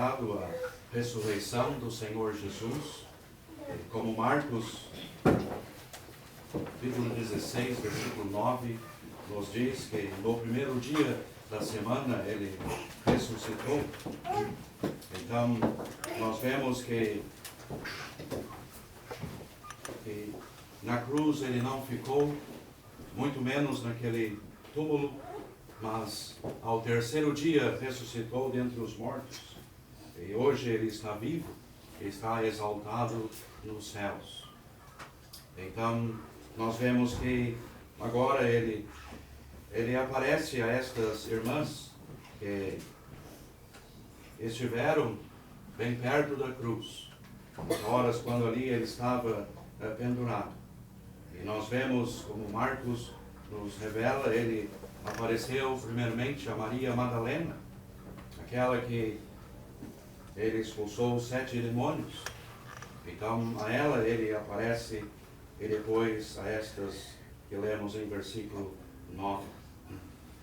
registrado a ressurreição do Senhor Jesus, como Marcos, capítulo 16, versículo 9, nos diz que no primeiro dia da semana ele ressuscitou. Então, nós vemos que na cruz ele não ficou, muito menos naquele túmulo, mas ao terceiro dia ressuscitou dentre os mortos. E hoje ele está vivo, está exaltado nos céus. Então, nós vemos que agora ele aparece a estas irmãs que estiveram bem perto da cruz, nas horas quando ali ele estava pendurado. E nós vemos, como Marcos nos revela, ele apareceu primeiramente a Maria Madalena, aquela que ele expulsou 7 demônios. Então a ela ele aparece, e depois a estas que lemos em versículo 9.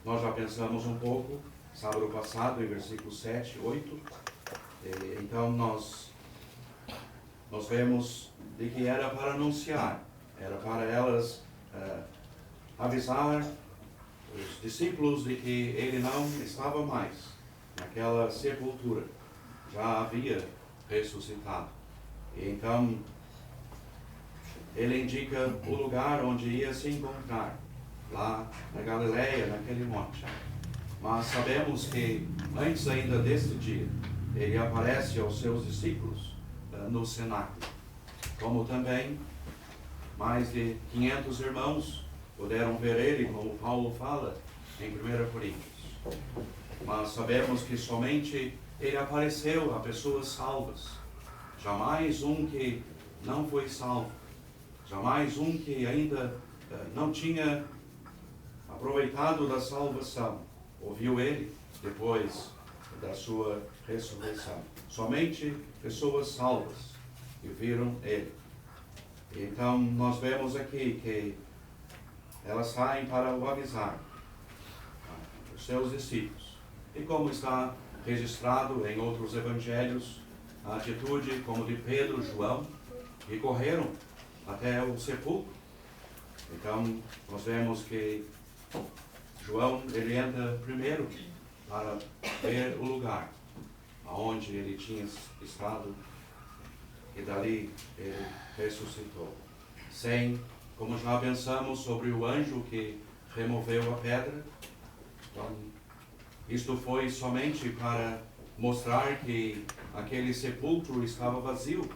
Nós já pensamos um pouco, sábado passado, em versículos 7, 8. Então nós vemos de que era para anunciar, era para elas avisar os discípulos de que ele não estava mais naquela sepultura, já havia ressuscitado. E então ele indica o lugar onde ia se encontrar, lá na Galileia, naquele monte. Mas sabemos que antes ainda deste dia, ele aparece aos seus discípulos no cenáculo, como também mais de 500 irmãos puderam ver ele, como Paulo fala em 1 Coríntios. Mas sabemos que somente ele apareceu a pessoas salvas. Jamais um que não foi salvo. Jamais um que ainda não tinha aproveitado da salvação ouviu ele depois da sua ressurreição. Somente pessoas salvas que viram ele. Então nós vemos aqui que elas saem para o avisar os seus discípulos. E como está registrado em outros evangelhos, a atitude como de Pedro e João, que correram até o sepulcro. Então nós vemos que João ele entra primeiro para ver o lugar aonde ele tinha estado, e dali ele ressuscitou. Como já pensamos sobre o anjo que removeu a pedra, então, isto foi somente para mostrar que aquele sepulcro estava vazio,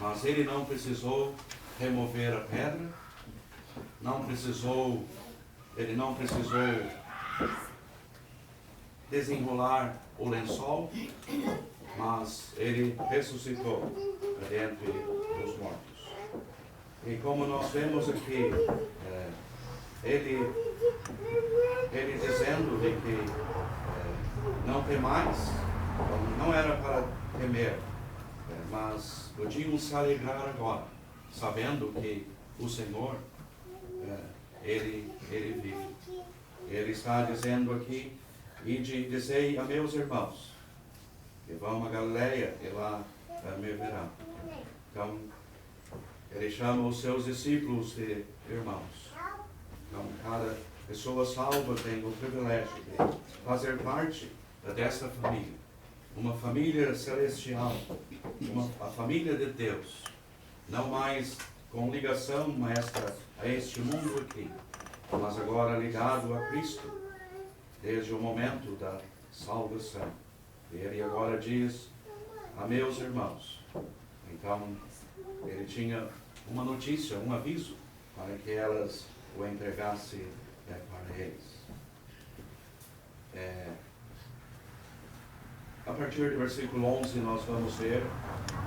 mas ele não precisou remover a pedra, ele não precisou desenrolar o lençol, mas ele ressuscitou dentre os mortos. E como nós vemos aqui, ele dizendo de que não temais, não era para temer, mas podiam se alegrar agora, sabendo que o Senhor, ele vive. Ele está dizendo aqui, ide dizei a meus irmãos, que vão a Galileia e lá me verão. Então, ele chama os seus discípulos de irmãos. Então, cada pessoa salva tem o privilégio de fazer parte dessa família. Uma família celestial, a família de Deus. Não mais com ligação a este mundo aqui, mas agora ligado a Cristo, desde o momento da salvação. E ele agora diz a meus irmãos. Então, ele tinha uma notícia, um aviso, para que elas o entregassem para eles. A partir do versículo 11 nós vamos ver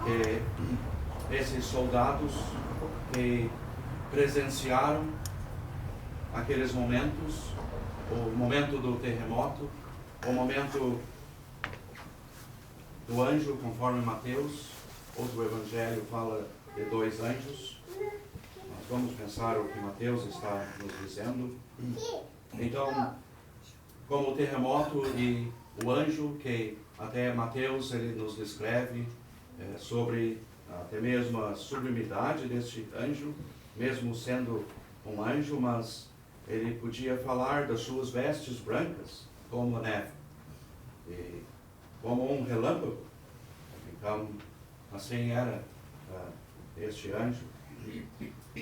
que esses soldados que presenciaram aqueles momentos, o momento do terremoto, o momento do anjo, conforme Mateus, outro evangelho fala de 2 anjos. Nós vamos pensar o que Mateus está nos dizendo. Então, como o terremoto e o anjo que até Mateus ele nos descreve sobre até mesmo a sublimidade deste anjo, mesmo sendo um anjo, mas ele podia falar das suas vestes brancas como a neve, e como um relâmpago. Então, assim era este anjo.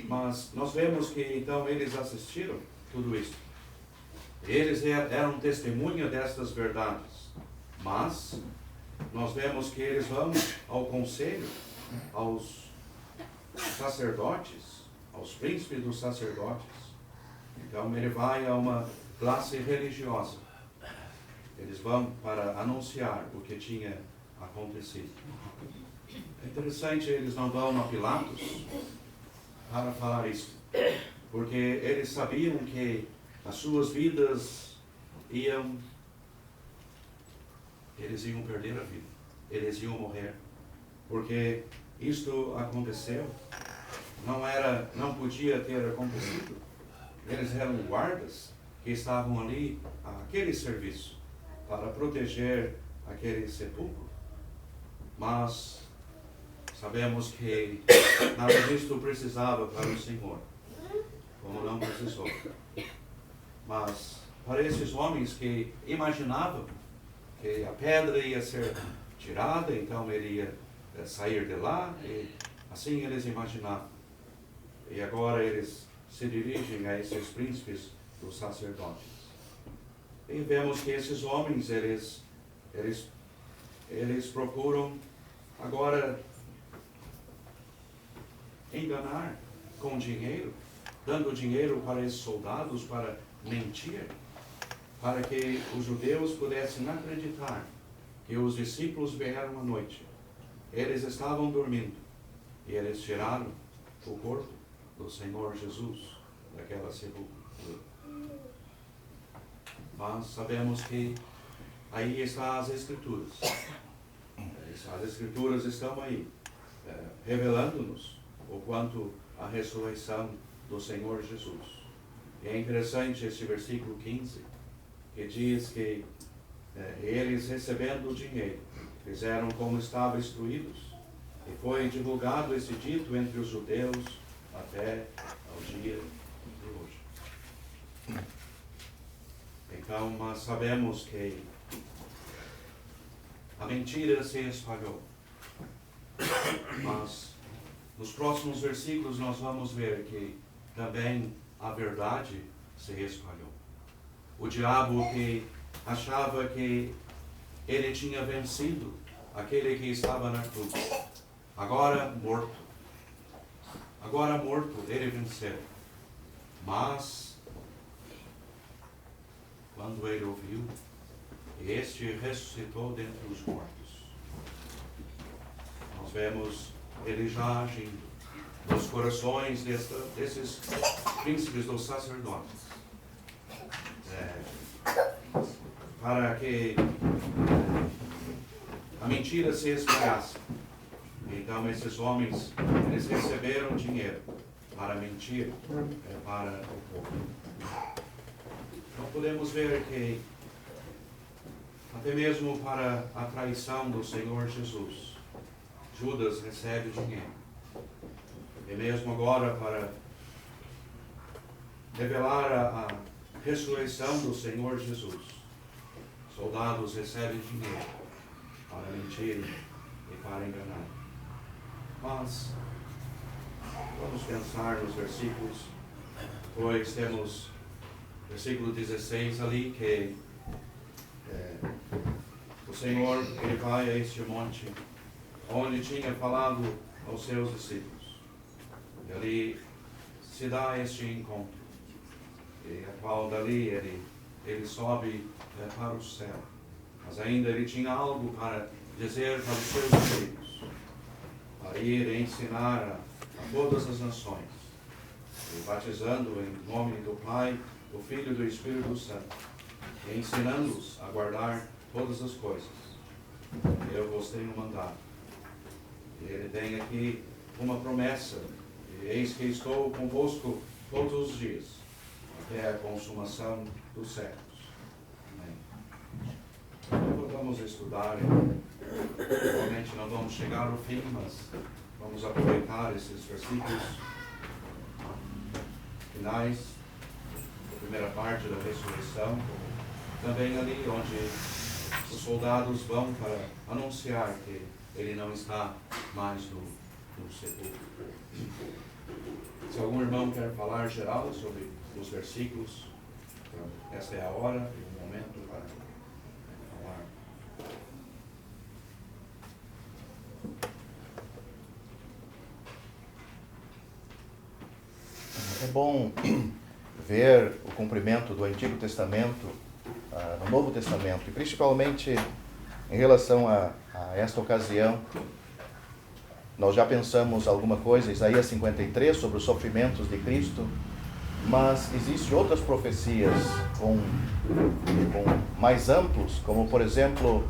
Mas nós vemos que então eles assistiram tudo isso. Eles eram testemunha destas verdades. Mas nós vemos que eles vão ao conselho, aos sacerdotes, aos príncipes dos sacerdotes. Então ele vai a uma classe religiosa. Eles vão para anunciar o que tinha acontecido. É interessante, eles não vão a Pilatos para falar isso, porque eles sabiam que as suas vidas eles iam perder a vida, eles iam morrer, porque isto aconteceu, não podia ter acontecido. Eles eram guardas que estavam ali àquele serviço para proteger aquele sepulcro, mas sabemos que nada disto precisava para o Senhor, como não precisou. Mas para esses homens que imaginavam que a pedra ia ser tirada, então ele ia sair de lá, e assim eles imaginavam. E agora eles se dirigem a esses príncipes dos sacerdotes. E vemos que esses homens, eles procuram agora enganar com dinheiro, dando dinheiro para esses soldados para mentir, para que os judeus pudessem acreditar que os discípulos vieram à noite. Eles estavam dormindo e eles tiraram o corpo do Senhor Jesus daquela sepultura. Mas sabemos que aí estão as Escrituras. As Escrituras estão aí, revelando-nos o quanto a ressurreição do Senhor Jesus. E é interessante este versículo 15, que diz que eles, recebendo o dinheiro, fizeram como estavam instruídos, e foi divulgado esse dito entre os judeus até ao dia de hoje. Então, nós sabemos que a mentira se espalhou. Mas nos próximos versículos nós vamos ver que também a verdade se espalhou. O diabo que achava que ele tinha vencido aquele que estava na cruz, agora morto, ele venceu. Mas quando ele ouviu, este ressuscitou dentre os mortos, nós vemos ele já agindo nos corações desses príncipes dos sacerdotes, para que a mentira se espalhasse. Então esses homens, eles receberam dinheiro para mentir para o povo. Então podemos ver que até mesmo para a traição do Senhor Jesus, Judas recebe dinheiro. E mesmo agora para revelar a ressurreição do Senhor Jesus, soldados recebem dinheiro para mentir e para enganar. Mas vamos pensar nos versículos, pois temos versículo 16 ali, que o Senhor ele vai a este monte onde tinha falado aos seus discípulos. E ali se dá este encontro, e a qual dali ele sobe para o céu. Mas ainda ele tinha algo para dizer para os seus discípulos, para ir ensinar a todas as nações, e batizando em nome do Pai, do Filho e do Espírito Santo, e ensinando-os a guardar todas as coisas que eu vos tenho mandado. E ele tem aqui uma promessa: e eis que estou convosco todos os dias, até a consumação dos séculos. Amém. vamos estudar, provavelmente não vamos chegar ao fim, mas vamos aproveitar esses versículos finais, a primeira parte da ressurreição, também ali onde os soldados vão para anunciar que ele não está mais no sepulcro. Se algum irmão quer falar geral sobre os versículos, esta é a hora e o momento para falar. É bom ver o cumprimento do Antigo Testamento no Novo Testamento, e principalmente em relação a esta ocasião. Nós já pensamos alguma coisa, Isaías 53, sobre os sofrimentos de Cristo, mas existem outras profecias com mais amplos, como por exemplo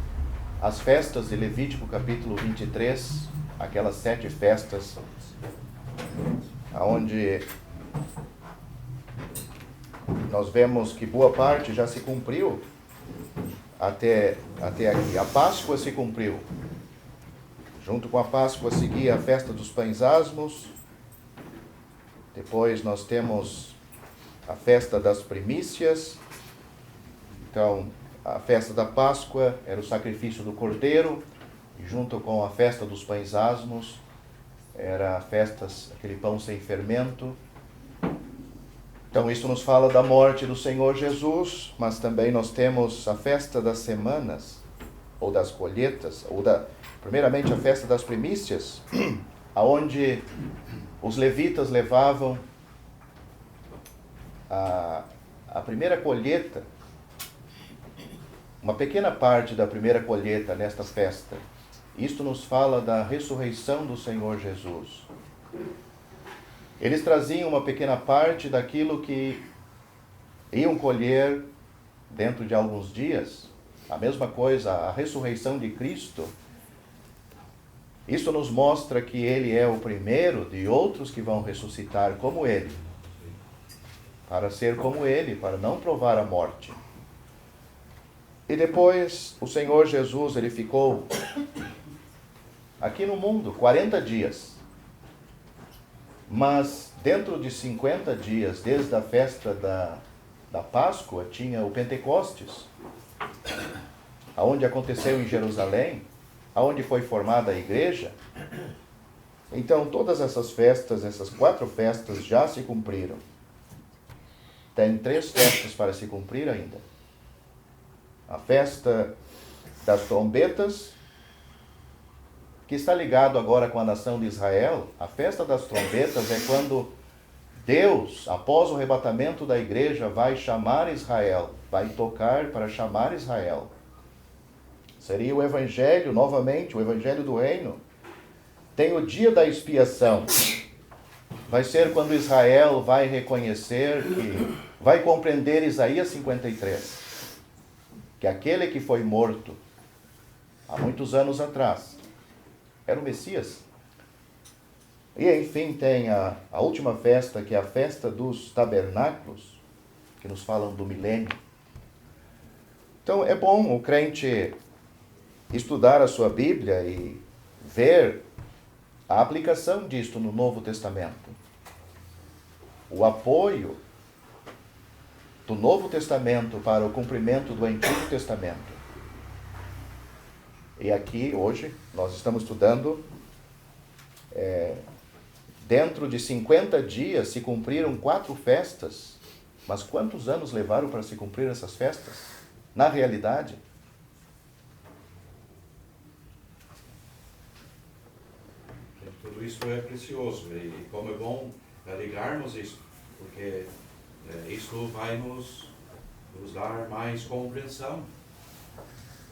as festas de Levítico capítulo 23, aquelas 7 festas, onde nós vemos que boa parte já se cumpriu até aqui. A Páscoa se cumpriu. Junto com a Páscoa seguia a festa dos pães asmos. Depois nós temos a festa das primícias. Então, a festa da Páscoa era o sacrifício do cordeiro, e junto com a festa dos pães asmos era a festa, aquele pão sem fermento. Então, isso nos fala da morte do Senhor Jesus, mas também nós temos a festa das semanas, ou das colheitas, primeiramente a festa das primícias, aonde os levitas levavam a primeira colheita, uma pequena parte da primeira colheita nesta festa. Isto nos fala da ressurreição do Senhor Jesus. Eles traziam uma pequena parte daquilo que iam colher dentro de alguns dias. A mesma coisa, a ressurreição de Cristo. Isso nos mostra que Ele é o primeiro de outros que vão ressuscitar como Ele. Para ser como Ele, para não provar a morte. E depois, o Senhor Jesus, Ele ficou aqui no mundo 40 dias. Mas dentro de 50 dias, desde a festa da Páscoa, tinha o Pentecostes, aonde aconteceu em Jerusalém, aonde foi formada a igreja. Então, todas essas festas, essas 4 festas já se cumpriram. Tem 3 festas para se cumprir ainda. A festa das trombetas, que está ligado agora com a nação de Israel. A festa das trombetas é quando Deus, após o arrebatamento da igreja, vai chamar Israel, vai tocar para chamar Israel. Seria o evangelho, novamente, o evangelho do reino. Tem o dia da expiação. Vai ser quando Israel vai reconhecer que, vai compreender Isaías 53, que aquele que foi morto há muitos anos atrás era o Messias. E enfim tem a última festa, que é a festa dos tabernáculos, que nos falam do milênio. Então é bom o crente estudar a sua Bíblia e ver a aplicação disto no Novo Testamento. O apoio do Novo Testamento para o cumprimento do Antigo Testamento. E aqui, hoje, nós estamos estudando, dentro de 50 dias se cumpriram 4 festas, mas quantos anos levaram para se cumprir essas festas? Na realidade, tudo isso é precioso, e como é bom ligarmos isso, porque isso vai nos dar mais compreensão.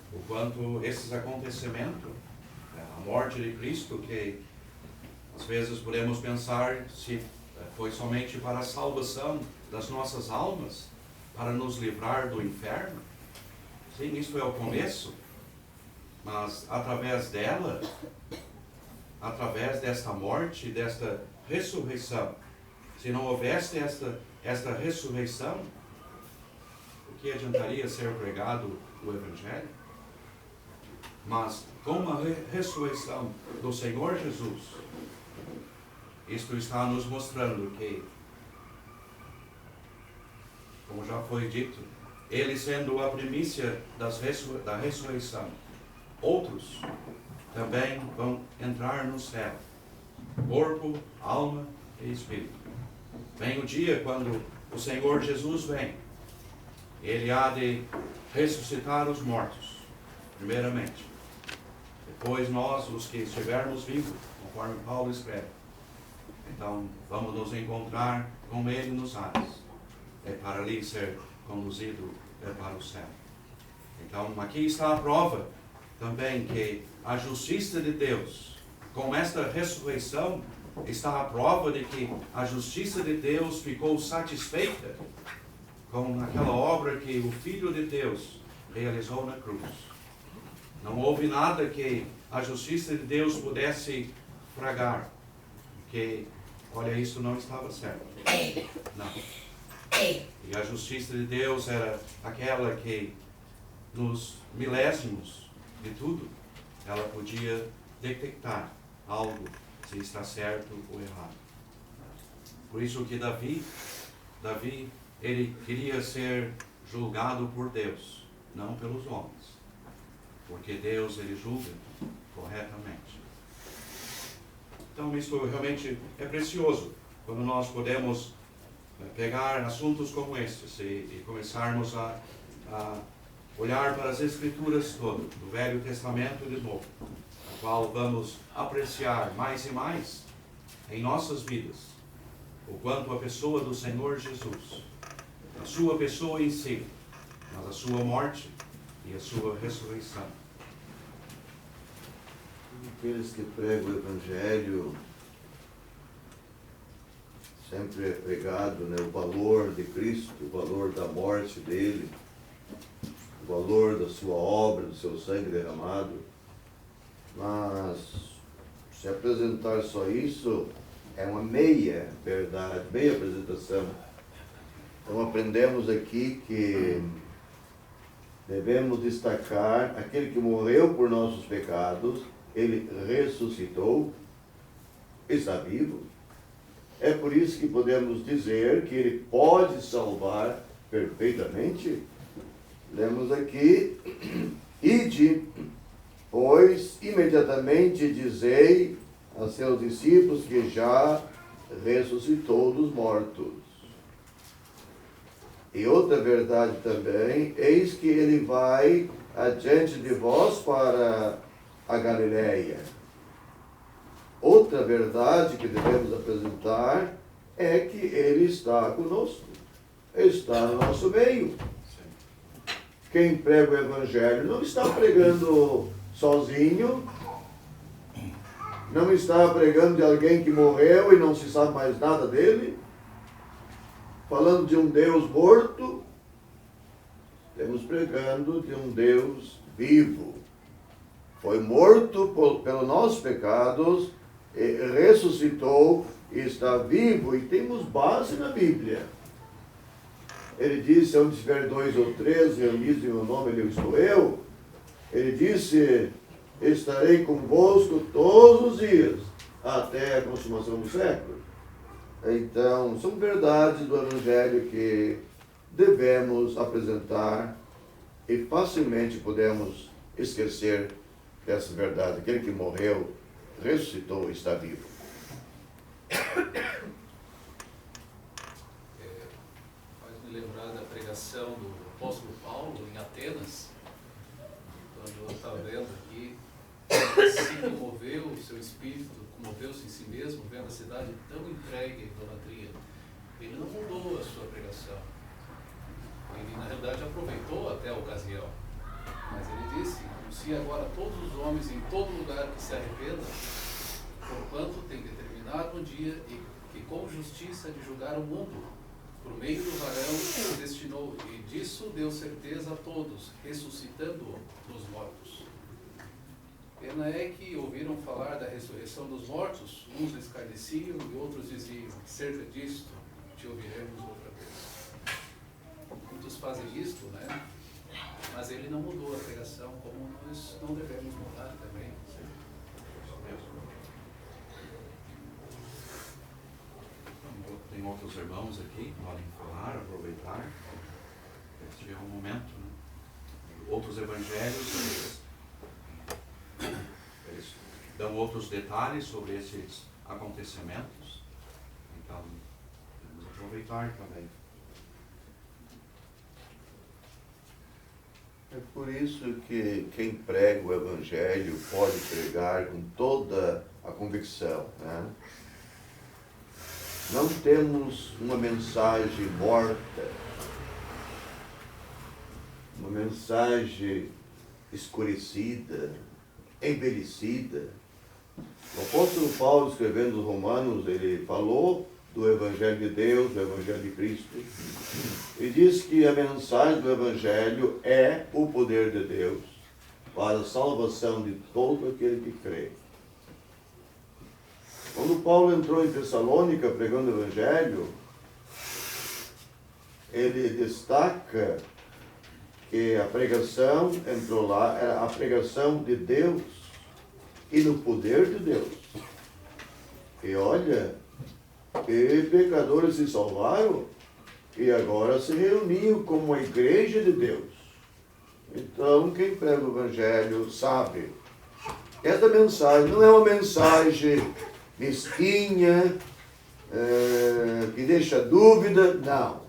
O quanto esses acontecimentos, a morte de Cristo, que às vezes podemos pensar se foi somente para a salvação das nossas almas, para nos livrar do inferno. Sim, isso é o começo, mas através dela, através desta morte, desta ressurreição, se não houvesse esta ressurreição, o que adiantaria ser pregado o Evangelho? Mas com a ressurreição do Senhor Jesus, isto está nos mostrando que, como já foi dito, Ele sendo a primícia da ressurreição, outros também vão entrar no céu, corpo, alma e espírito. Vem o dia quando o Senhor Jesus vem. Ele há de ressuscitar os mortos, primeiramente. Depois nós, os que estivermos vivos, conforme Paulo escreve, então vamos nos encontrar com Ele nos ares, para ali ser conduzido para o céu. Então aqui está a prova também que a justiça de Deus, com esta ressurreição, está a prova de que a justiça de Deus ficou satisfeita com aquela obra que o Filho de Deus realizou na cruz. Não houve nada que a justiça de Deus pudesse fragar, porque, olha, isso não estava certo. Não. E a justiça de Deus era aquela que, nos milésimos de tudo, ela podia detectar algo, se está certo ou errado. Por isso que Davi, ele queria ser julgado por Deus, não pelos homens. Porque Deus, ele julga corretamente. Então, isso realmente é precioso, quando nós podemos pegar assuntos como estes e começarmos a olhar para as Escrituras todas, do Velho Testamento e do Novo, a qual vamos apreciar mais e mais em nossas vidas o quanto a pessoa do Senhor Jesus, a sua pessoa em si, mas a sua morte e a sua ressurreição. Aqueles que pregam o Evangelho, sempre é pregado, né, o valor de Cristo, o valor da morte dele, o valor da sua obra, do seu sangue derramado. Mas se apresentar só isso é uma meia verdade, meia apresentação. Então aprendemos aqui que devemos destacar aquele que morreu por nossos pecados, ele ressuscitou, está vivo. É por isso que podemos dizer que ele pode salvar perfeitamente. Lemos aqui, ide, pois imediatamente dizei a seus discípulos que já ressuscitou dos mortos. E outra verdade também, eis que ele vai adiante de vós para a Galileia. Outra verdade que devemos apresentar é que ele está conosco, está no nosso meio. Quem prega o Evangelho não está pregando sozinho, não está pregando de alguém que morreu e não se sabe mais nada dele, falando de um Deus morto. Estamos pregando de um Deus vivo. Foi morto pelos nossos pecados, ressuscitou, está vivo e temos base na Bíblia. Ele disse, onde estiver 2 ou 3 reunidos em meu nome, ali estou eu. Ele disse, estarei convosco todos os dias, até a consumação do século. Então, são verdades do Evangelho que devemos apresentar e facilmente podemos esquecer dessa verdade. Aquele que morreu, ressuscitou e está vivo. Faz-me lembrar da pregação do apóstolo Paulo em Atenas, quando eu estava vendo aqui, se comoveu o seu espírito, comoveu-se em si mesmo, vendo a cidade tão entregue à idolatria. Ele não mudou a sua pregação. Ele, na realidade, aproveitou até a ocasião. Mas ele disse, anuncie agora a todos os homens em todo lugar que se arrependam, porquanto tem determinado um dia e que com justiça de julgar o mundo, por meio do varão que destinou, e disso deu certeza a todos, ressuscitando-o dos mortos. Pena é que ouviram falar da ressurreição dos mortos, uns escarneciam e outros diziam, cerca disto te ouviremos outra vez. Muitos fazem isto, né? Mas ele não mudou a pregação, como nós não devemos mudar também. Isso mesmo. Tem outros irmãos aqui que podem falar, aproveitar. Este é um momento, né? Outros evangelhos, eles dão outros detalhes sobre esses acontecimentos. Então, vamos aproveitar também. É por isso que quem prega o Evangelho pode pregar com toda a convicção, né? Não temos uma mensagem morta, uma mensagem escurecida, envelhecida. O apóstolo Paulo, escrevendo os Romanos, ele falou do Evangelho de Deus, do Evangelho de Cristo, e diz que a mensagem do Evangelho é o poder de Deus para a salvação de todo aquele que crê. Quando Paulo entrou em Tessalônica pregando o Evangelho, ele destaca que a pregação entrou lá, era a pregação de Deus e no poder de Deus. E olha, que pecadores se salvaram e agora se reuniam como a igreja de Deus. Então, quem prega o Evangelho sabe. Esta mensagem não é uma mensagem mesquinha, que deixa dúvida, não.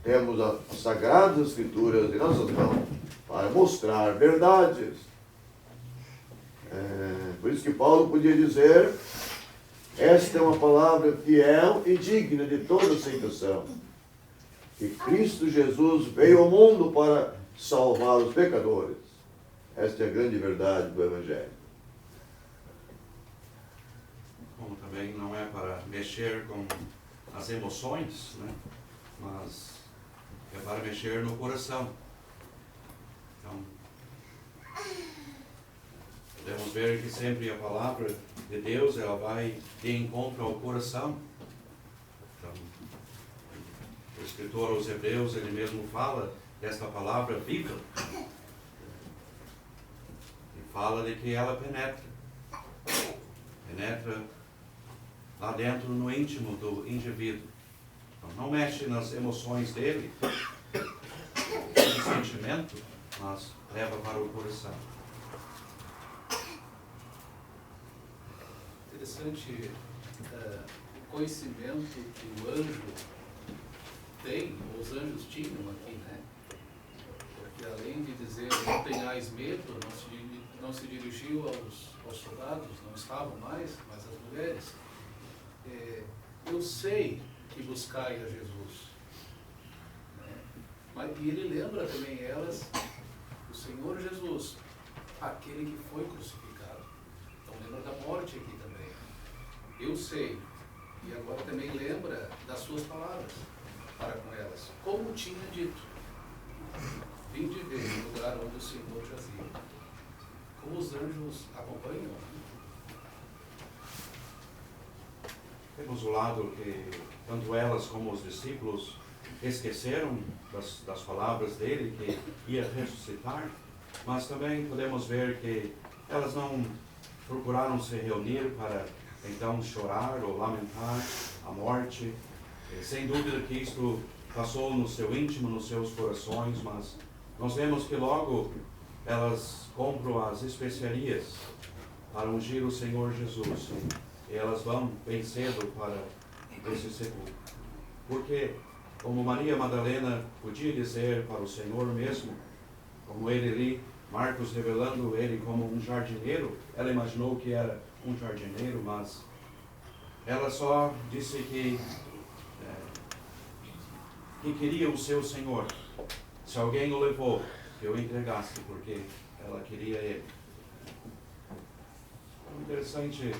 Temos as Sagradas Escrituras em nossas mãos para mostrar verdades. Por isso que Paulo podia dizer: esta é uma palavra fiel e digna de toda aceitação. Que Cristo Jesus veio ao mundo para salvar os pecadores. Esta é a grande verdade do Evangelho. Como também não é para mexer com as emoções, né? Mas é para mexer no coração. Então, podemos ver que sempre a palavra de Deus, ela vai de encontro ao coração. Então, o escritor aos Hebreus, ele mesmo fala desta palavra viva. E fala de que ela penetra lá dentro, no íntimo do indivíduo. Então, não mexe nas emoções dele, no sentimento, mas leva para o coração. Interessante o conhecimento que o anjo tem, ou os anjos tinham aqui, né? Porque além de dizer não tenhais medo, não se dirigiu aos soldados, não estavam mais, mas às mulheres. Eu sei que buscai a Jesus. Né? E ele lembra também elas, o Senhor Jesus, aquele que foi crucificado. Então lembra da morte aqui também. Eu sei. E agora também lembra das suas palavras para com elas. Como tinha dito, vim de ver o lugar onde o Senhor jazia. Como os anjos acompanham. Temos o lado que tanto elas como os discípulos esqueceram das palavras dele, que ia ressuscitar, mas também podemos ver que elas não procuraram se reunir para então chorar ou lamentar a morte. Sem dúvida que isto passou no seu íntimo, nos seus corações, mas nós vemos que logo elas compram as especiarias para ungir o Senhor Jesus. E elas vão bem cedo para esse sepulcro. Porque, como Maria Madalena podia dizer para o Senhor mesmo, como ele ali, Marcos revelando ele como um jardineiro, ela imaginou que era um jardineiro, mas ela só disse que queria o seu Senhor. Se alguém o levou, que eu entregasse, porque ela queria ele. Então, interessante,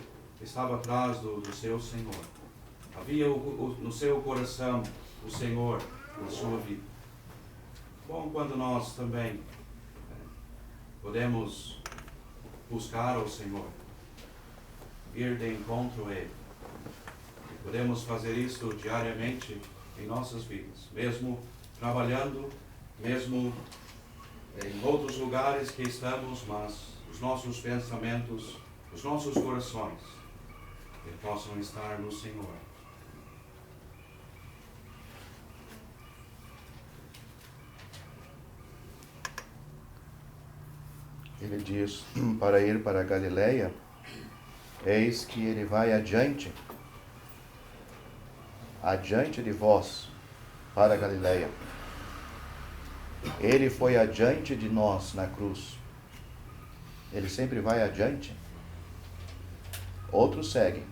estava atrás do seu Senhor. Havia no seu coração o Senhor na sua vida. Bom, quando nós também podemos buscar o Senhor, ir de encontro a Ele. E podemos fazer isso diariamente em nossas vidas, mesmo trabalhando, mesmo em outros lugares que estamos, mas os nossos pensamentos, os nossos corações, que possam estar no Senhor. Ele diz para ir para a Galileia, eis que ele vai adiante de vós para a Galileia. Ele foi adiante de nós na cruz. Ele sempre vai adiante. Outros seguem.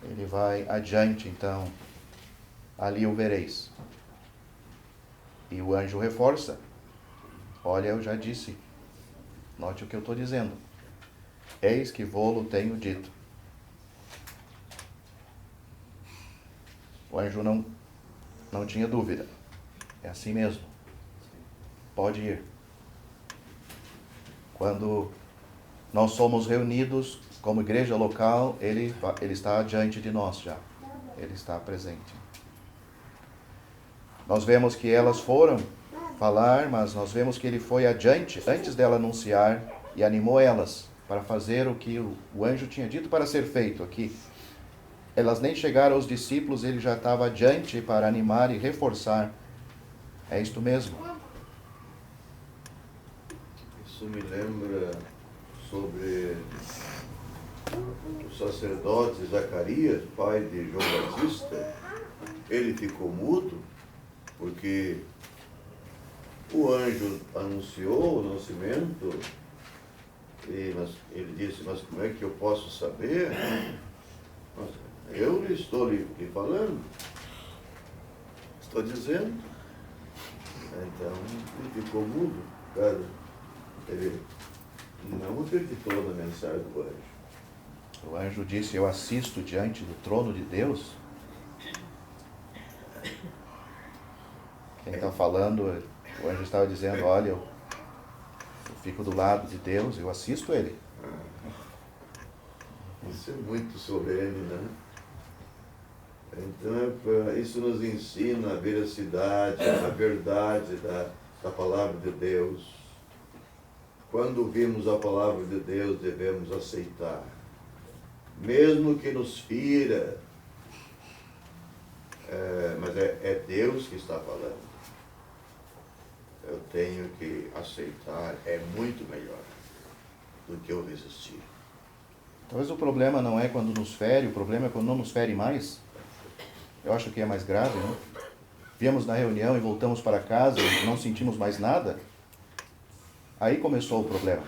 Ele vai adiante, então, ali o vereis. E o anjo reforça. Olha, eu já disse. Note o que eu estou dizendo. Eis que vô-lo tenho dito. O anjo não tinha dúvida. É assim mesmo. Pode ir. Quando nós somos reunidos como igreja local, ele está diante de nós já. Ele está presente. Nós vemos que elas foram falar, mas nós vemos que ele foi adiante, antes dela anunciar, e animou elas para fazer o que o anjo tinha dito para ser feito aqui. Elas nem chegaram aos discípulos, ele já estava adiante para animar e reforçar. É isto mesmo. Isso me lembra sobre o sacerdote Zacarias, pai de João Batista. Ele ficou mudo porque o anjo anunciou o nascimento, mas ele disse, mas como é que eu posso saber? Mas eu estou lhe falando, estou dizendo. Então ele ficou mudo, cara. Ele não acreditou na mensagem do anjo. O anjo disse, eu assisto diante do trono de Deus. Quem está falando, o anjo estava dizendo, olha, eu fico do lado de Deus, eu assisto ele. Isso é muito solene, né? Então, isso nos ensina a veracidade, a verdade da palavra de Deus. Quando ouvimos a palavra de Deus, devemos aceitar. Mesmo que nos fira, mas é Deus que está falando. Eu tenho que aceitar, é muito melhor do que eu resistir. Talvez o problema não é quando nos fere, o problema é quando não nos fere mais. Eu acho que é mais grave, né? Viemos na reunião e voltamos para casa e não sentimos mais nada. Aí começou o problema.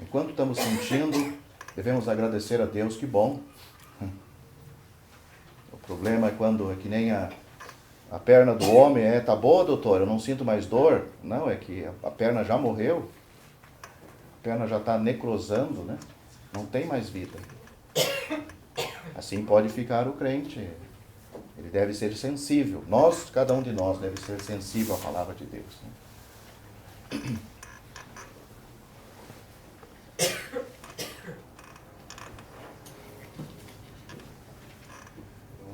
Enquanto estamos sentindo, devemos agradecer a Deus, que bom. O problema é quando, é que nem a perna do homem, tá boa, doutor, eu não sinto mais dor. Não, é que a perna já morreu. A perna já está necrosando, né? Não tem mais vida. Assim pode ficar o crente. Ele deve ser sensível. Cada um de nós deve ser sensível à palavra de Deus, né?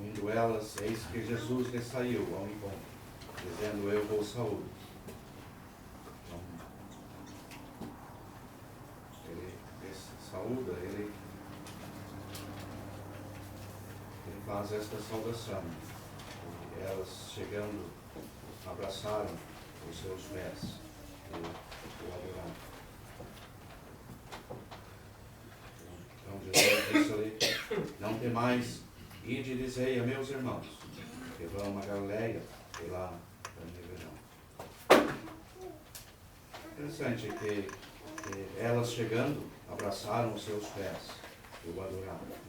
Indo elas, eis que Jesus lhe saiu ao encontro, dizendo, eu vou saúde. Então, ele saúda, ele faz esta saudação. E elas, chegando, abraçaram os seus pés e o adoraram. Então Jesus disse-lhe, não temais, ide e dizei a meus irmãos que vão a Galileia e lá me verão. Interessante que elas chegando abraçaram os seus pés e o adoraram.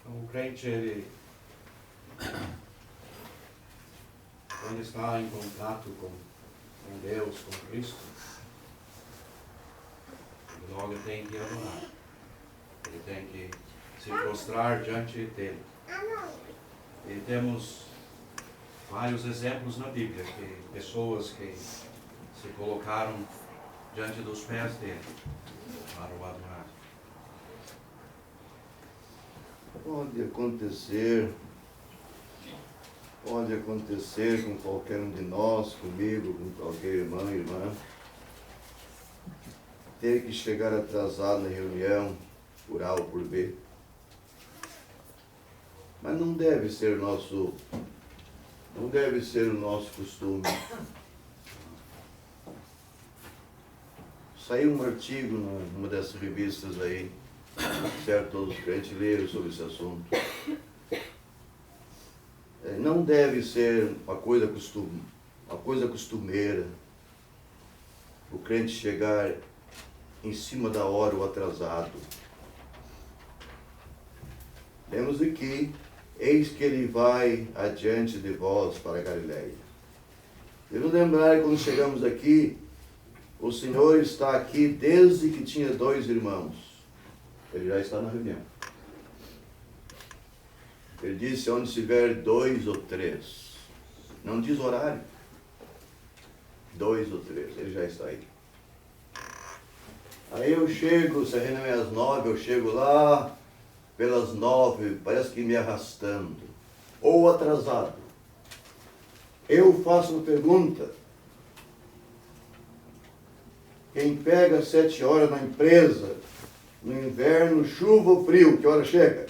Então o crente, ele, quando está em contato com Deus, com Cristo, ele logo tem que adorar. Ele tem que se prostrar diante dele. E temos vários exemplos na Bíblia que pessoas que se colocaram diante dos pés dele para o adorar. Pode acontecer pode acontecer com qualquer um de nós, comigo, com qualquer irmão e irmã, ter que chegar atrasado na reunião, por A ou por B. Mas não deve ser o nosso costume. Saiu um artigo numa dessas revistas aí, certo, todos os crentes leram sobre esse assunto. Não deve ser uma coisa costumeira o crente chegar em cima da hora ou atrasado. Temos aqui, eis que ele vai adiante de vós para a Galileia. Devemos lembrar que quando chegamos aqui, o Senhor está aqui desde que tinha 2 irmãos. Ele já está na reunião. Ele disse, onde estiver 2 ou 3. Não diz horário. 2 ou 3, ele já está aí. Aí eu chego, se a reunião é às 9, eu chego lá pelas 9, parece que me arrastando. Ou atrasado. Eu faço uma pergunta. Quem pega 7 horas na empresa, no inverno, chuva ou frio, que hora chega?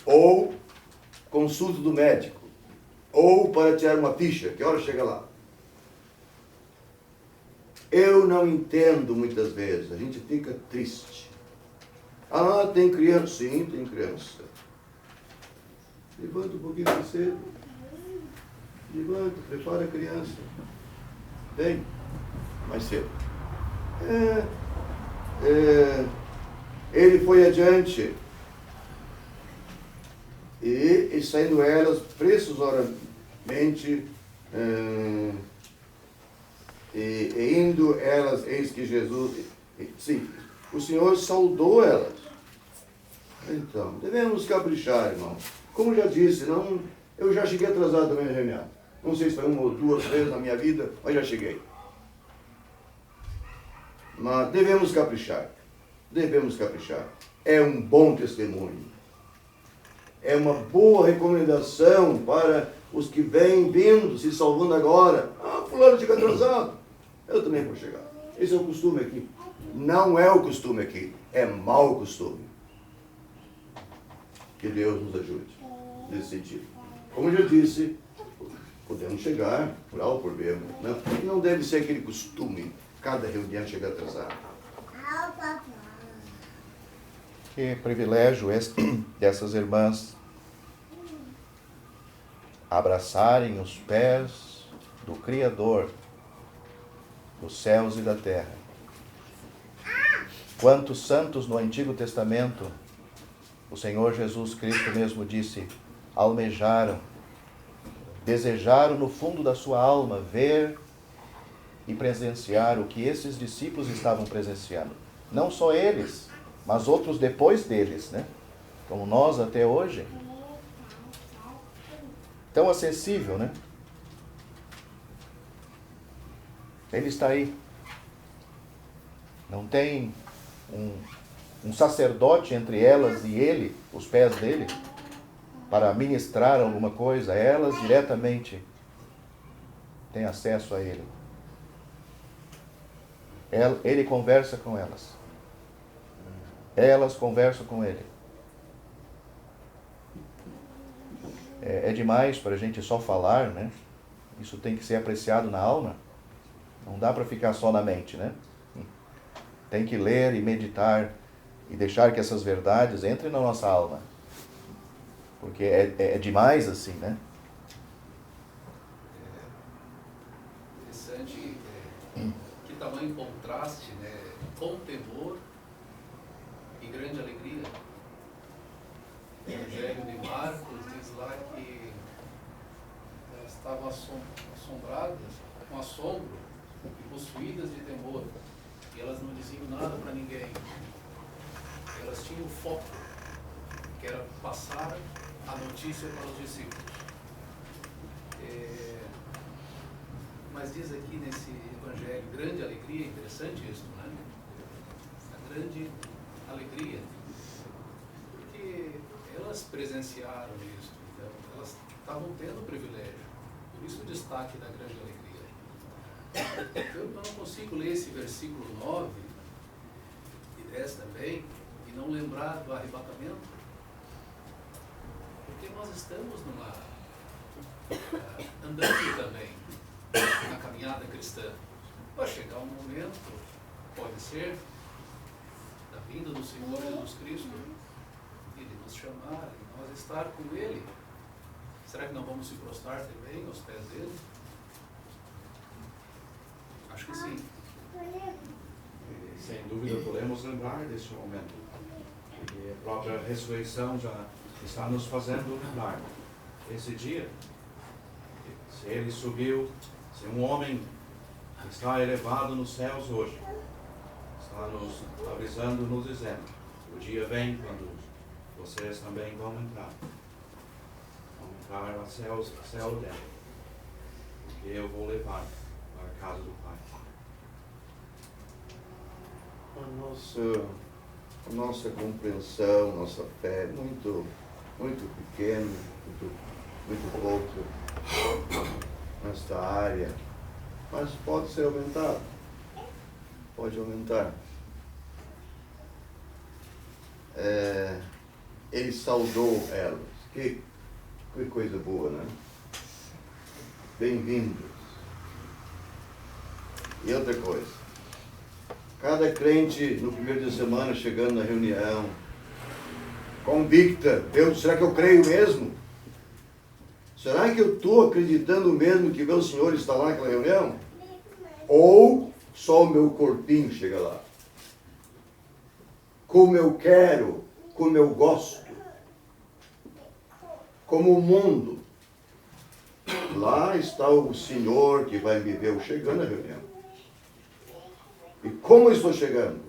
Ou consulta do médico, ou para tirar uma ficha, que hora chega lá? Eu não entendo muitas vezes, a gente fica triste. Ah, tem criança? Sim, tem criança. Levanta um pouquinho mais cedo. Levanta, prepara a criança. Vem, mais cedo. Ele foi adiante e saindo elas pressusamente e indo elas, eis que Jesus, sim, o Senhor saudou elas. Então, devemos caprichar, irmão. Como já disse, eu já cheguei atrasado também na reunião. Não sei se foi 1 ou 2 vezes na minha vida, mas já cheguei. Mas devemos caprichar. Devemos caprichar. É um bom testemunho. É uma boa recomendação para os que vêm vindo, se salvando agora. Ah, fulano chega atrasado. Eu também vou chegar. Esse é o costume aqui. Não é o costume aqui. É mau costume. Que Deus nos ajude nesse sentido. Como eu já disse, podemos chegar por A ou por B. Não deve ser aquele costume, cada reunião chegar atrasado. Que privilégio dessas irmãs abraçarem os pés do Criador dos céus e da terra. Quantos santos no Antigo Testamento o Senhor Jesus Cristo mesmo disse, almejaram, desejaram no fundo da sua alma ver e presenciar o que esses discípulos estavam presenciando. Não só eles, mas outros depois deles, né? Como nós até hoje. Tão acessível, né? Ele está aí. Não tem um sacerdote entre elas e ele, os pés dele, para ministrar alguma coisa. Elas diretamente têm acesso a ele. Ele conversa com elas. Elas conversam com ele. É demais para a gente só falar, né? Isso tem que ser apreciado na alma. Não dá para ficar só na mente, né? Tem que ler e meditar e deixar que essas verdades entrem na nossa alma. Porque é demais assim, né? Interessante que tamanho contraste, né? Com temor e grande alegria. O Evangelho de Marcos diz lá que elas estavam assombradas, com assombro e possuídas de temor. E elas não diziam nada para ninguém. Elas tinham foco, que era passar a notícia para os discípulos. Mas diz aqui nesse Evangelho, grande alegria, interessante isso, né? A grande alegria. Porque elas presenciaram isso, então elas estavam tendo o privilégio. Por isso o destaque da grande alegria. Eu não consigo ler esse versículo 9 e 10 também e não lembrar do arrebatamento, porque nós estamos andando também na caminhada cristã. Vai chegar um momento, pode ser, da vinda do Senhor Jesus Cristo, Ele nos chamar e nós estar com Ele. Será que não vamos se prostrar também aos pés dele? Acho que sim. E, sem dúvida podemos lembrar desse momento. E a própria ressurreição já está nos fazendo lembrar. Esse dia, se ele subiu, se um homem está elevado nos céus hoje, está nos avisando, nos dizendo, o dia vem quando vocês também vão entrar ao céu dela, que eu vou levar para a casa do Pai. A nossa compreensão, nossa fé é muito pequena, muito pouco nesta área, mas pode ser aumentado. Pode aumentar. Ele saudou elas. Que coisa boa, né? Bem-vindos. E outra coisa. Cada crente no primeiro dia de semana chegando na reunião, convicta, será que eu creio mesmo? Será que eu estou acreditando mesmo que meu Senhor está lá naquela reunião? Ou só o meu corpinho chega lá? Como eu quero, como eu gosto, como o mundo. Lá está o Senhor que vai me ver chegando à reunião. E como eu estou chegando?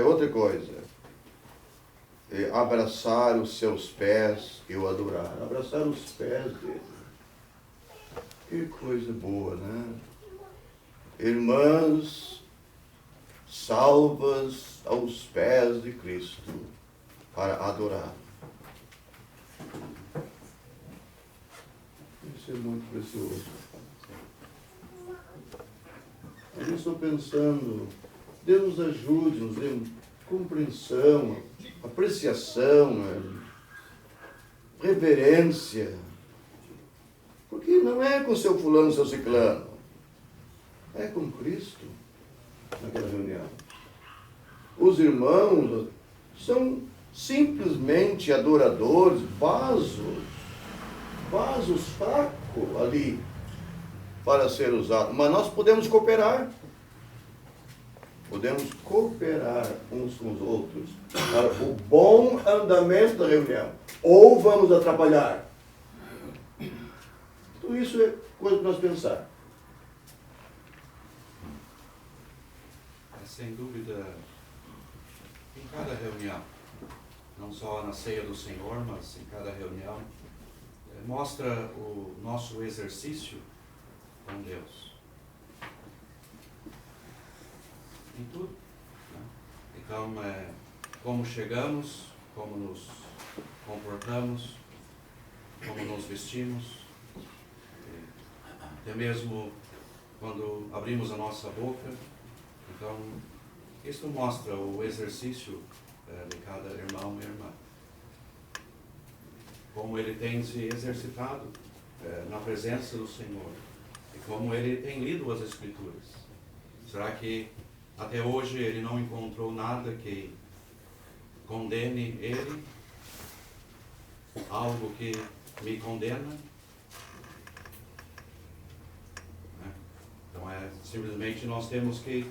Outra coisa. Abraçar os seus pés e o adorar. Abraçar os pés dele. Que coisa boa, né? Irmãs salvas aos pés de Cristo para adorar. Isso é muito precioso. Eu estou pensando, Deus nos ajude, nos dê compreensão, apreciação, reverência. Porque não é com seu fulano, seu ciclano. É com Cristo naquela reunião. Os irmãos são simplesmente adoradores, vasos fracos ali para ser usados. Mas nós podemos cooperar. Podemos cooperar uns com os outros para o bom andamento da reunião. Ou vamos atrapalhar. Tudo isso é coisa para nós pensar. Sem dúvida, em cada reunião, não só na ceia do Senhor, mas em cada reunião, mostra o nosso exercício com Deus. Em tudo. Né? Então, como chegamos, como nos comportamos, como nos vestimos, até mesmo quando abrimos a nossa boca. Então, isso mostra o exercício de cada irmão e irmã. Como ele tem se exercitado na presença do Senhor. E como ele tem lido as Escrituras. Será que até hoje ele não encontrou nada que condene ele? Algo que me condena? Então, simplesmente nós temos que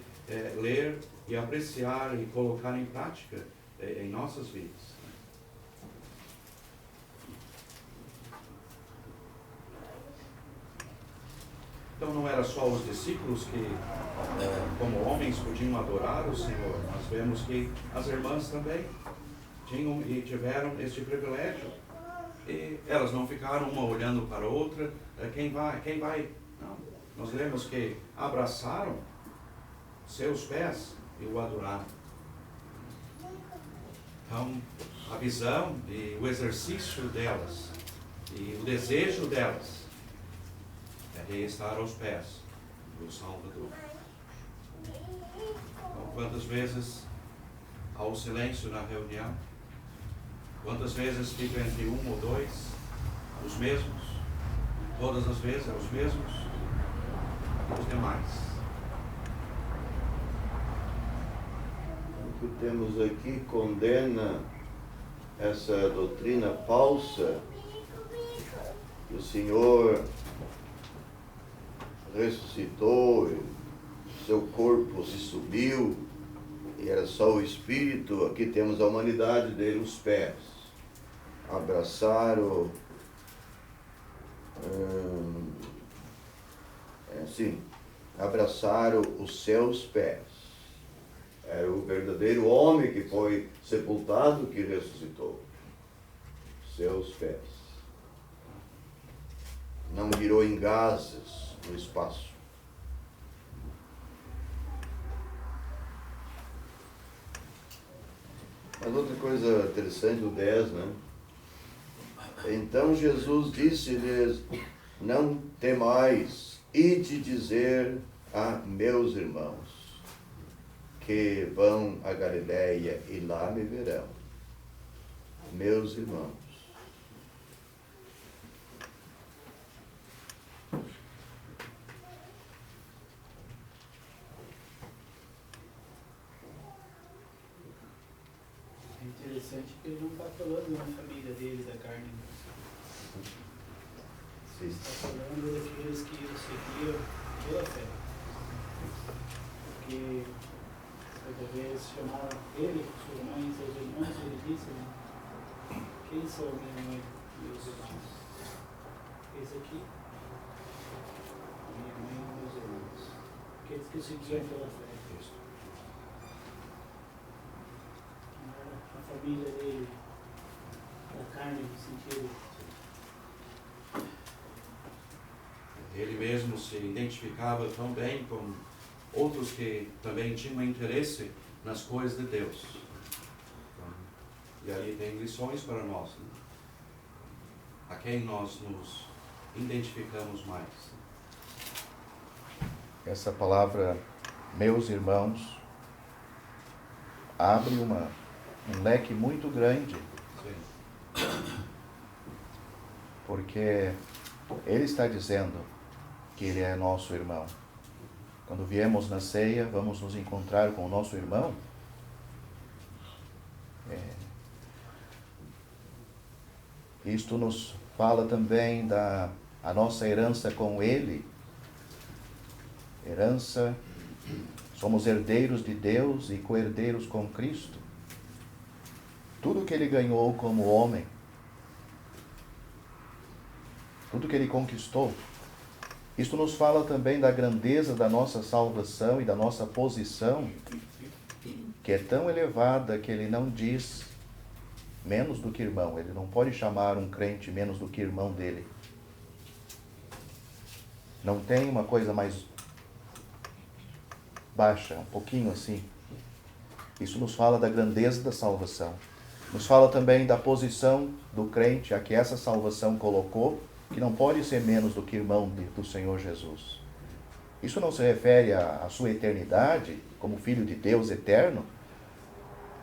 ler e apreciar e colocar em prática em nossas vidas. Então não era só os discípulos que, como homens, podiam adorar o Senhor. Nós vemos que as irmãs também tinham e tiveram este privilégio. E elas não ficaram uma olhando para a outra, quem vai? Não. Nós lemos que abraçaram seus pés e o adoraram. Então, a visão e o exercício delas e o desejo delas é de estar aos pés do Salvador. Então, quantas vezes há o silêncio na reunião? Quantas vezes fica entre um ou dois? Os mesmos? Todas as vezes é os mesmos? E os demais? O que temos aqui condena essa doutrina falsa que o Senhor ressuscitou, seu corpo se subiu e era só o Espírito. Aqui temos a humanidade dele, os pés. Abraçaram, abraçaram os seus pés. Era o verdadeiro homem que foi sepultado que ressuscitou. Seus pés. Não virou em gases no espaço. Mas outra coisa interessante, o 10, né? Então Jesus disse-lhes: não temais, ide dizer a meus irmãos que vão a Galiléia e lá me verão. Meus irmãos. É interessante que ele não está falando da família dele, da carne. Sim. Está falando daqueles que o seguiam pela fé. Porque certa vez chamaram ele, sua mãe e seus irmãos, e ele disse, né? Quem são minha mãe e meus irmãos? Esse aqui, minha mãe e meus irmãos. Aqueles que o seguiam pela fé. A família dele, da carne, no sentido. Ele mesmo se identificava tão bem com outros que também tinham interesse nas coisas de Deus. Então, e aí tem lições para nós, né? A quem nós nos identificamos mais. Essa palavra, meus irmãos, abre um leque muito grande, Sim. porque ele está dizendo que ele é nosso irmão. Quando viemos na ceia, vamos nos encontrar com o nosso irmão. Isto nos fala também da a nossa herança com ele. Herança, somos herdeiros de Deus e co-herdeiros com Cristo. Tudo que ele ganhou como homem, tudo que ele conquistou, isto nos fala também da grandeza da nossa salvação e da nossa posição, que é tão elevada que ele não diz menos do que irmão. Ele não pode chamar um crente menos do que irmão dele. Não tem uma coisa mais baixa, um pouquinho assim. Isso nos fala da grandeza da salvação. Nos fala também da posição do crente a que essa salvação colocou, que não pode ser menos do que irmão do Senhor Jesus. Isso não se refere à sua eternidade, como Filho de Deus eterno,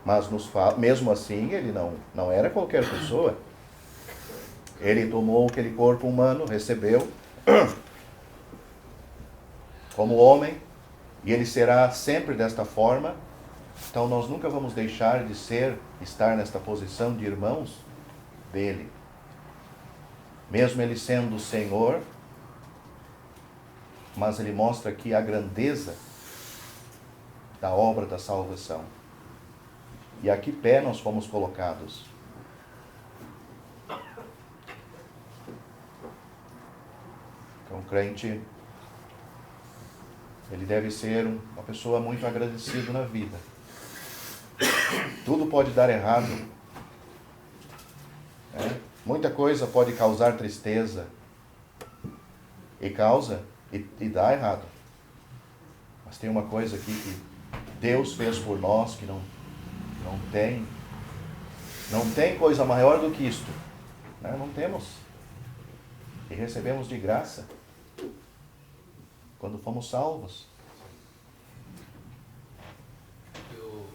mas nos fala, mesmo assim, ele não era qualquer pessoa. Ele tomou aquele corpo humano, recebeu como homem, e ele será sempre desta forma. Então nós nunca vamos deixar de estar nesta posição de irmãos dele. Mesmo ele sendo o Senhor, mas ele mostra aqui a grandeza da obra da salvação. E a que pé nós fomos colocados? Então o crente, ele deve ser uma pessoa muito agradecida na vida. Tudo pode dar errado, né? Muita coisa pode causar tristeza, e causa, e dá errado. Mas tem uma coisa aqui que Deus fez por nós, que não tem Não tem coisa maior do que isto. Né? Não temos. E recebemos de graça quando fomos salvos. Eu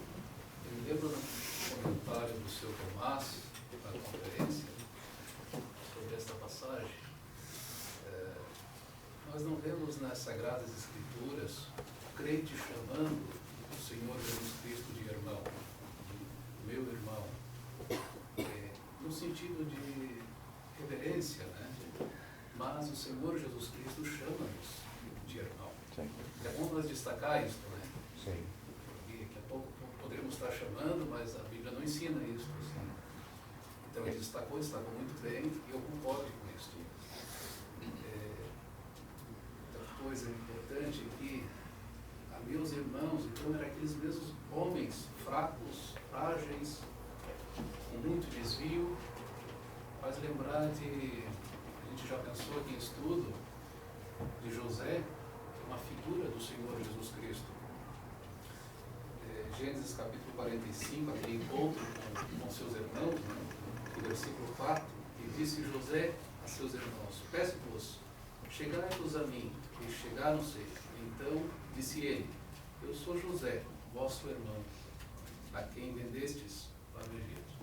me lembro do comentário do seu Tomás na conferência sobre esta passagem. Nós não vemos nas Sagradas Escrituras o crente chamando o Senhor Jesus Cristo de irmão, de meu irmão, no sentido de reverência, né? Mas o Senhor Jesus Cristo chama-nos de irmão. Sim. É bom nós destacar isso, né? Sim. E daqui a pouco poderemos estar chamando, mas a Bíblia não ensina isso. Assim. Então ele destacou muito bem, e eu concordo com isso. Outra coisa importante é que a meus irmãos, então, eram aqueles mesmos homens fracos, frágeis, com muito desvio, faz lembrar de, a gente já pensou aqui em estudo, de José, que é uma figura do Senhor Jesus Cristo. Gênesis capítulo 45, aquele encontro com seus irmãos, né? No versículo 4, e disse José a seus irmãos: peço-vos, chegai-vos a mim. E chegaram-se. Então disse ele: eu sou José, vosso irmão, a quem vendestes para o Egito.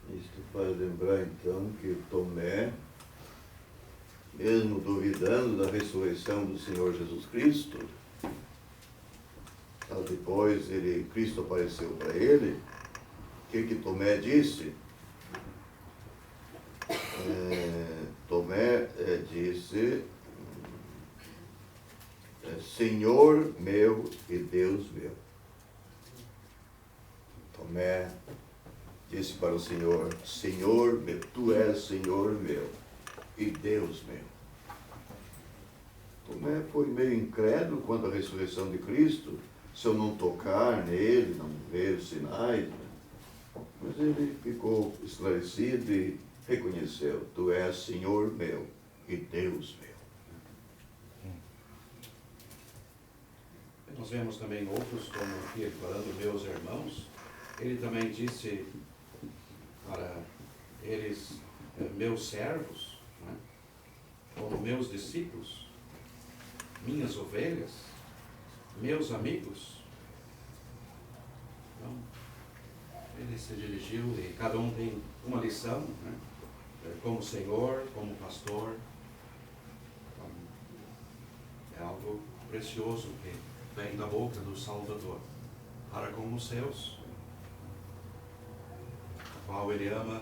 Isto faz lembrar então que Tomé, mesmo duvidando da ressurreição do Senhor Jesus Cristo, depois Cristo apareceu para ele, o que Tomé disse? Tomé disse: Senhor meu e Deus meu. Tomé disse para o Senhor: Senhor meu, tu és Senhor meu e Deus meu. Tomé foi meio incrédulo quanto à ressurreição de Cristo, se eu não tocar nele, não ver os sinais, né? Mas ele ficou esclarecido e reconheceu: tu és Senhor meu e Deus meu. Nós vemos também outros, como aqui falando meus irmãos, ele também disse para eles, meus servos, né? Como meus discípulos, minhas ovelhas, meus amigos. Então, ele se dirigiu e cada um tem uma lição, né? Como Senhor, como pastor. Então, é algo precioso que vem da boca do Salvador para com os seus, o qual ele ama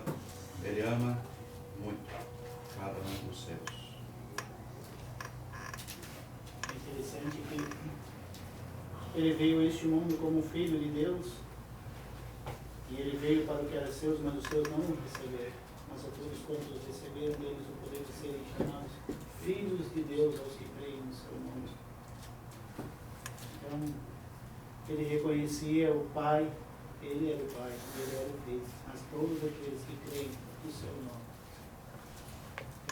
muito cada um dos seus. É interessante que ele veio a este mundo como filho de Deus, e ele veio para o que era seus, mas os seus não o receberam. Mas a todos quantos receberam deles o poder de serem chamados filhos de Deus aos que creem no seu nome. Então, ele reconhecia o Pai, ele era o Pai, ele era o Filho, mas todos aqueles que creem no seu nome.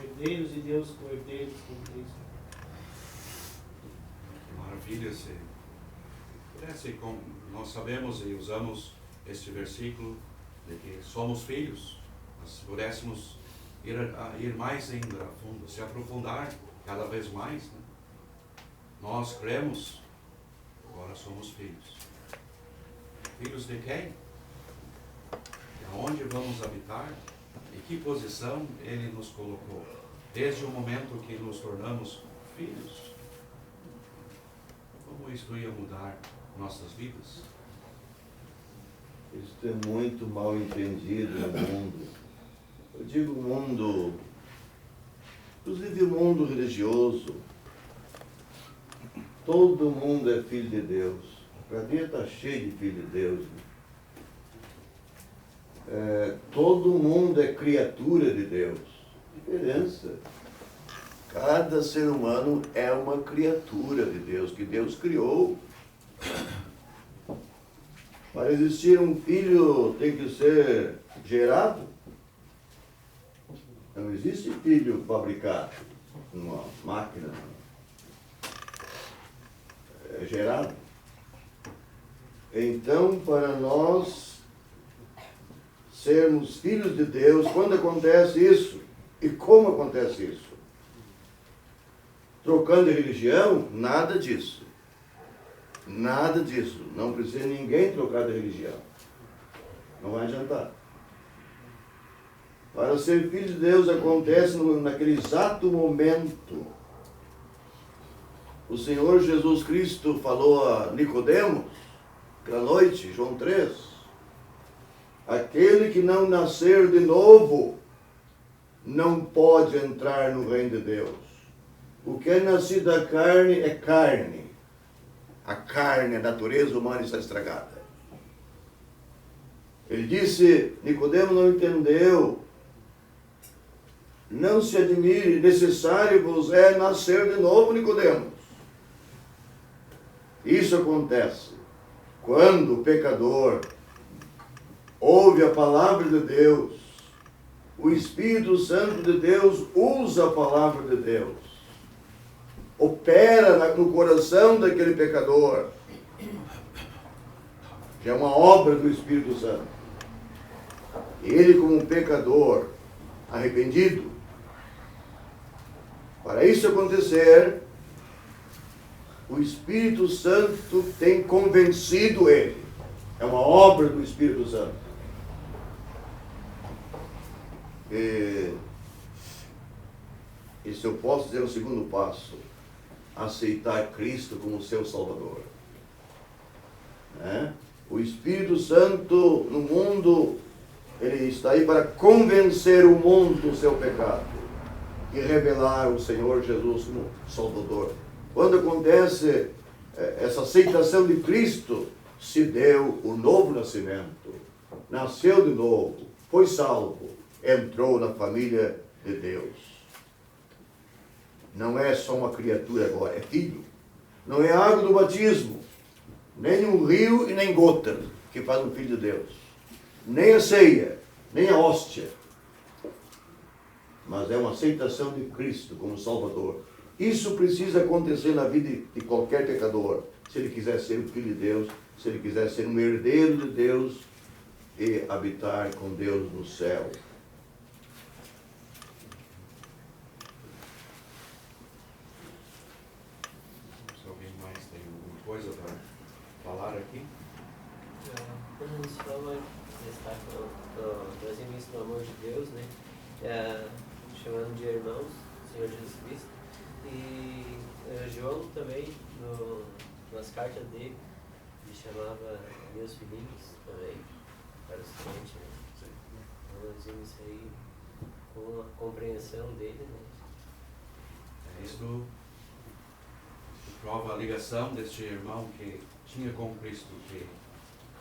Herdeiros de Deus, co-herdeiros com Cristo. Que maravilha se pudesse, como nós sabemos e usamos este versículo de que somos filhos, mas pudéssemos ir mais ainda a fundo, se aprofundar cada vez mais, né? Nós cremos, agora somos filhos. Filhos de quem? Aonde vamos habitar? Em que posição Ele nos colocou? Desde o momento que nos tornamos filhos. Como isso ia mudar nossas vidas? Isso é muito mal entendido no mundo. Eu digo mundo, inclusive o mundo religioso. Todo mundo é filho de Deus. A cadeia está cheia de filho de Deus. Todo mundo é criatura de Deus. Diferença. Cada ser humano é uma criatura de Deus, que Deus criou. Para existir um filho tem que ser gerado. Não existe filho fabricado numa máquina. É gerado. Então, para nós sermos filhos de Deus, quando acontece isso? E como acontece isso? Trocando de religião? Nada disso. Nada disso. Não precisa ninguém trocar de religião. Não vai adiantar. Para ser filho de Deus acontece naquele exato momento. O Senhor Jesus Cristo falou a Nicodemos, aquela noite, João 3, aquele que não nascer de novo não pode entrar no reino de Deus. O que é nascido da carne é carne. A carne, a natureza humana está estragada. Ele disse, Nicodemos não entendeu. Não se admire, necessário vos é nascer de novo, Nicodemos. Isso acontece quando o pecador ouve a palavra de Deus, o Espírito Santo de Deus usa a palavra de Deus, opera no coração daquele pecador, que é uma obra do Espírito Santo. Ele, como um pecador arrependido, para isso acontecer, o Espírito Santo tem convencido ele. É uma obra do Espírito Santo. E se eu posso dizer o segundo passo, aceitar Cristo como seu Salvador. O Espírito Santo no mundo, ele está aí para convencer o mundo do seu pecado e revelar o Senhor Jesus como Salvador. Quando acontece essa aceitação de Cristo, se deu o novo nascimento. Nasceu de novo, foi salvo, entrou na família de Deus. Não é só uma criatura agora, é filho. Não é a água do batismo, nem um rio e nem gota que faz um filho de Deus. Nem a ceia, nem a hóstia. Mas é uma aceitação de Cristo como Salvador. Isso precisa acontecer na vida de qualquer pecador, se ele quiser ser um filho de Deus, se ele quiser ser um herdeiro de Deus e habitar com Deus no céu. Se alguém mais tem alguma coisa para falar aqui? Quando a gente fala, destaca trazendo isso do amor de Deus, né? Chamando de irmãos, Senhor Jesus Cristo. E João também, nas cartas dele, me chamava meus filhinhos também, para os crentes, né? Então nós vimos isso aí com a compreensão dele, né? Isto prova a ligação deste irmão que tinha com Cristo,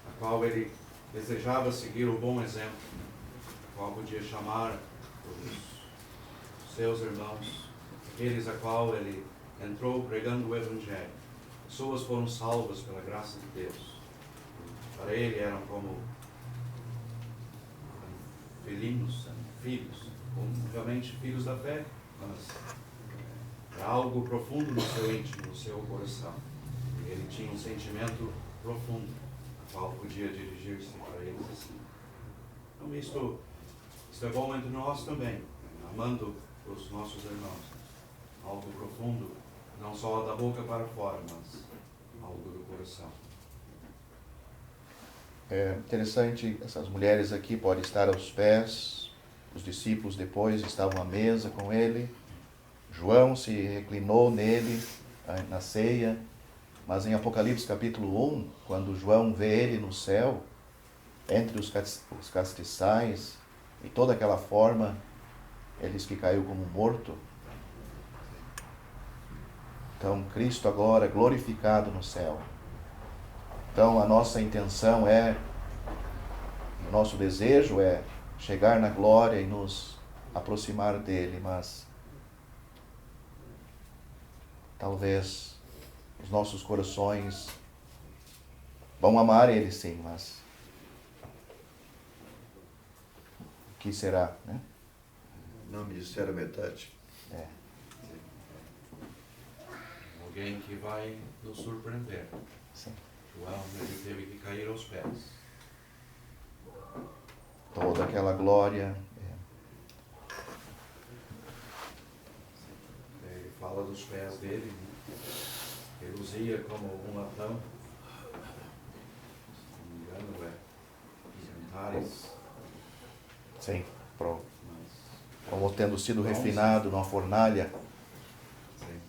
a qual ele desejava seguir o bom exemplo, a qual podia chamar os seus irmãos, aqueles a qual ele entrou pregando o Evangelho. Pessoas foram salvas pela graça de Deus. Para ele eram como filhinhos, filhos, realmente filhos da fé, mas era algo profundo no seu íntimo, no seu coração. E ele tinha um sentimento profundo, a qual podia dirigir-se para eles assim. Então isto é bom entre nós também, amando os nossos irmãos. Algo profundo, não só da boca para fora, mas algo do coração. É interessante, essas mulheres aqui podem estar aos pés, os discípulos depois estavam à mesa com ele, João se reclinou nele na ceia, mas em Apocalipse capítulo 1, quando João vê ele no céu, entre os castiçais e toda aquela forma, ele diz que caiu como morto. Então, Cristo agora glorificado no céu. Então, a nossa intenção o nosso desejo é chegar na glória e nos aproximar dele, mas talvez os nossos corações vão amar ele sim, mas o que será, né? Não me disseram metade. Alguém que vai nos surpreender. Sim. João, ele teve que cair aos pés. Toda aquela glória. Ele fala dos pés dele, né? Ele os ia como um latão. Se não me engano, Cantares. Sim, pronto. Mas, Como tendo sido refinado numa fornalha. sim.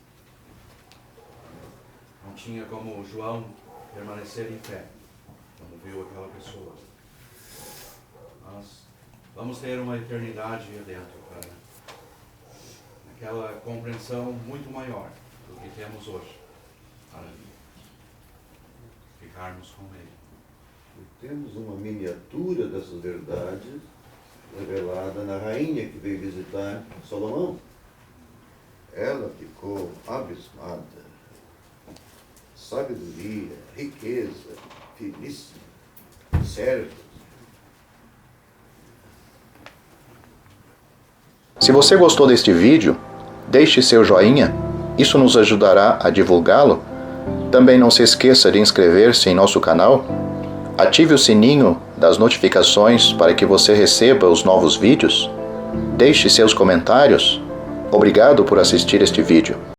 Não tinha como João permanecer em pé quando viu aquela pessoa. Nós vamos ter uma eternidade adentro para aquela compreensão muito maior do que temos hoje, para ficarmos com Ele. E temos uma miniatura dessas verdades revelada na rainha que veio visitar Salomão. Ela ficou abismada. Sabedoria, riqueza, finíssima, servos. Se você gostou deste vídeo, deixe seu joinha, isso nos ajudará a divulgá-lo. Também não se esqueça de inscrever-se em nosso canal, ative o sininho das notificações para que você receba os novos vídeos, deixe seus comentários. Obrigado por assistir este vídeo.